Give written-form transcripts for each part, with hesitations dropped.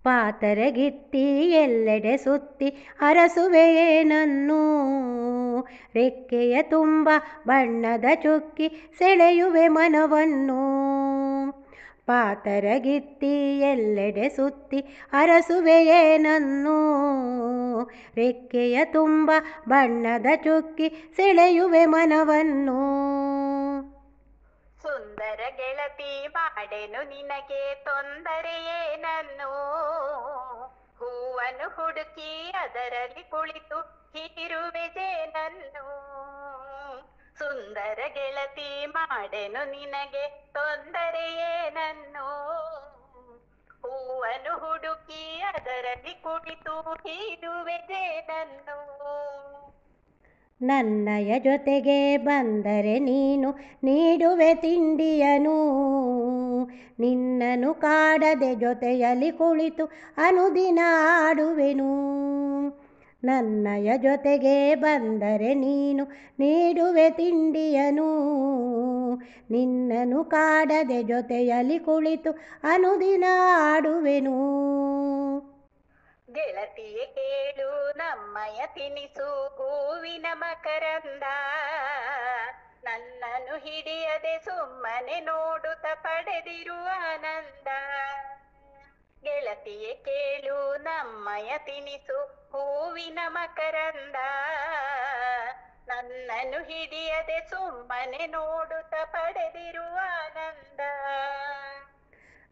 ಪಾತರಗಿತ್ತಿ ಎಲ್ಲೆಡೆ ಸುತ್ತಿ ಅರಸುವೆಯೇನನ್ನು, ರೆಕ್ಕೆಯ ತುಂಬ ಬಣ್ಣದ ಚುಕ್ಕಿ ಸೆಳೆಯುವೆ ಮನವನ್ನು. ಪಾತರಗಿತ್ತಿ ಎಲ್ಲೆಡೆ ಸುತ್ತಿ ಅರಸುವೆಯೇನನ್ನು, ರೆಕ್ಕೆಯ ತುಂಬ ಬಣ್ಣದ ಚುಕ್ಕಿ ಸೆಳೆಯುವೆ ಮನವನ್ನು. ಸುಂದರ ಗೆಳತಿ ಮಾಡೆನು ನಿನಗೆ ತೊಂದರೆಯೇನನ್ನು, ಹೂವನ್ನು ಹುಡುಕಿ ಅದರಲ್ಲಿ ಕುಳಿತು ಹೀರುವೆ ಜೇನನ್ನು. ಸುಂದರ ಗೆಳತಿ ಮಾಡೆನು ನಿನಗೆ ತೊಂದರೆಯೇನನ್ನು, ಹೂವನ್ನು ಹುಡುಕಿ ಅದರಲ್ಲಿ ಕುಳಿತು ಹೀರುವೆ ಜೇನನ್ನು. ನನ್ನಯ ಜೊತೆಗೆ ಬಂದರೆ ನೀನು ನೀಡುವೆ ತಿಂಡಿಯನು, ನಿನ್ನನು ಕಾಡದೆ ಜೊತೆಯಲ್ಲಿ ಕುಳಿತು ಅನುದಿನ ಆಡುವೆನು. ನನ್ನಯ ಜೊತೆಗೆ ಬಂದರೆ ನೀನು ನೀಡುವೆ ತಿಂಡಿಯನು, ನಿನ್ನನು ಕಾಡದೆ ಜೊತೆಯಲ್ಲಿ ಕುಳಿತು ಅನುದಿನ ಆಡುವೆನು. ಗೆಳತಿಯೇ ಕೇಳು ನಮ್ಮಯ ತಿನಿಸು ಹೂವಿನ ಮಕರಂದ, ನನ್ನನ್ನು ಹಿಡಿಯದೆ ಸುಮ್ಮನೆ ನೋಡುತ್ತ ಪಡೆದಿರುವ ಆನಂದ. ಗೆಳತಿಯೇ ಕೇಳು ನಮ್ಮಯ ತಿನಿಸು ಹೂವಿನ ಮಕರಂದ, ನನ್ನನ್ನು ಹಿಡಿಯದೆ ಸುಮ್ಮನೆ ನೋಡುತ್ತ ಪಡೆದಿರುವ ಆನಂದ.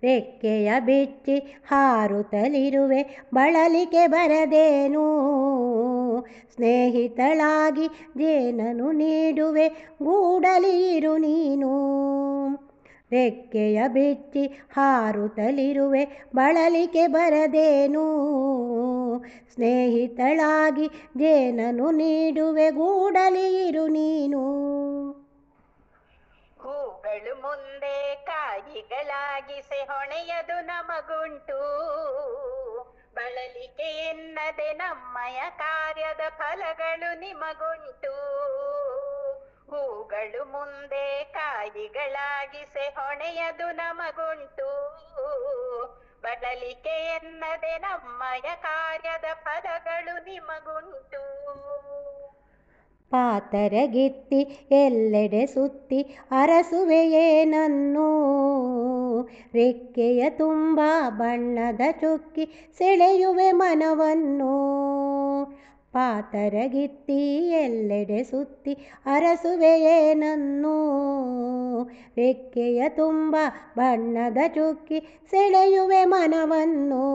ರೆಕ್ಕೆಯ ಬಿಚ್ಚಿ ಹಾರುತ್ತಲಿರುವೆ ಬಳಲಿಕೆ ಬರದೇನು, ಸ್ನೇಹಿತಳಾಗಿ ಜೇನನು ನೀಡುವೆ ಗೂಡಲಿ ಇರು ನೀನು. ರೆಕ್ಕೆಯ ಬಿಚ್ಚಿ ಹಾರುತ್ತಲಿರುವೆ ಬಳಲಿಕೆ ಬರದೇನು, ಸ್ನೇಹಿತಳಾಗಿ ಜೇನನು ನೀಡುವೆ ಗೂಡಲಿ ಇರು ನೀನು. ಹೂಗಳು ಮುಂದೆ ಕಾಯಿಗಳಾಗಿಸೆ ಹೊಣೆಯದು ನಮಗುಂಟು, ಬಳಲಿಕೆ ಎನ್ನದೆ ನಮ್ಮಯ ಕಾರ್ಯದ ಫಲಗಳು ನಿಮಗುಂಟು. ಹೂಗಳು ಮುಂದೆ ಕಾಯಿಗಳಾಗಿಸೆ ಹೊಣೆಯದು ನಮಗುಂಟು, ಬಳಲಿಕೆ ಎನ್ನದೆ ನಮ್ಮಯ ಕಾರ್ಯದ ಫಲಗಳು ನಿಮಗುಂಟು. ಪಾತರಗಿತ್ತಿ ಎಲ್ಲೆಡೆ ಸುತ್ತಿ ಅರಸುವೆಯೇನನ್ನು, ರೆಕ್ಕೆಯ ತುಂಬ ಬಣ್ಣದ ಚುಕ್ಕಿ ಸೆಳೆಯುವೆ ಮನವನ್ನು. ಪಾತರಗಿತ್ತಿ ಎಲ್ಲೆಡೆ ಸುತ್ತಿ ಅರಸುವೆಯೇನನ್ನು, ರೆಕ್ಕೆಯ ತುಂಬ ಬಣ್ಣದ ಚುಕ್ಕಿ ಸೆಳೆಯುವೆ ಮನವನ್ನು.